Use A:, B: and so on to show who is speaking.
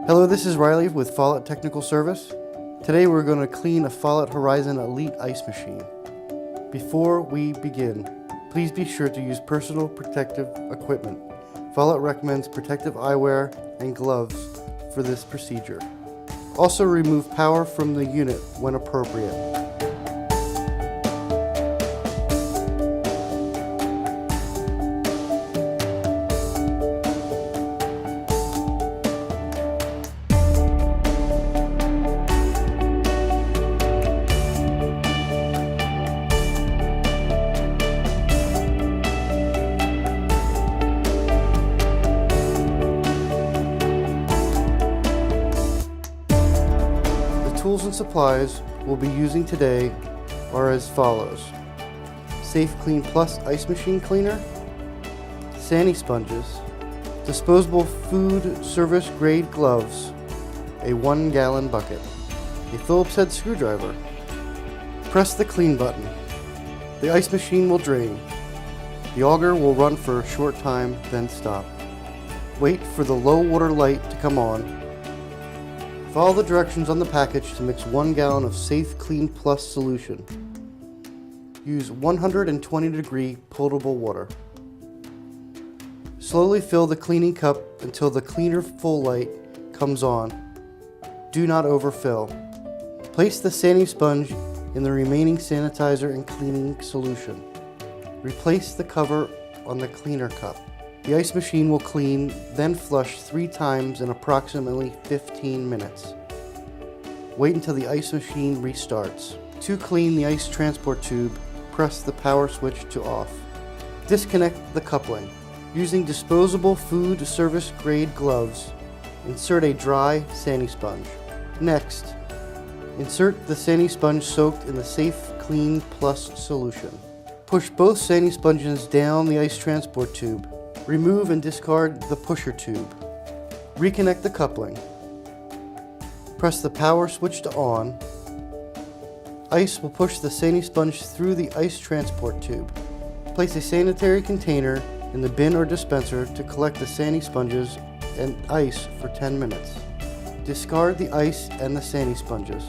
A: Hello, this is Riley with Follett Technical Service. Today we're going to clean a Follett Horizon Elite ice machine. Before we begin, please be sure to use personal protective equipment. Follett recommends protective eyewear and gloves for this procedure. Also remove power from the unit when appropriate. The tools and supplies we'll be using today are as follows: Safe Clean Plus Ice Machine Cleaner, Sani Sponges, disposable food service grade gloves, a 1-gallon bucket, a Phillips head screwdriver. Press the clean button. The ice machine will drain. The auger will run for a short time, then stop. Wait for the low water light to come on. Follow the directions on the package to mix 1 gallon of Safe Clean Plus solution. Use 120-degree potable water. Slowly fill the cleaning cup until the cleaner full light comes on. Do not overfill. Place the sanding sponge in the remaining sanitizer and cleaning solution. Replace the cover on the cleaner cup. The ice machine will clean, then flush 3 times in approximately 15 minutes. Wait until the ice machine restarts. To clean the ice transport tube, press the power switch to off. Disconnect the coupling. Using disposable food service grade gloves, insert a dry Sani sponge. Next, insert the Sani sponge soaked in the Safe Clean Plus solution. Push both Sani sponges down the ice transport tube. Remove and discard the pusher tube. Reconnect the coupling. Press the power switch to on. Ice will push the Sani sponge through the ice transport tube. Place a sanitary container in the bin or dispenser to collect the Sani sponges and ice for 10 minutes. Discard the ice and the Sani sponges.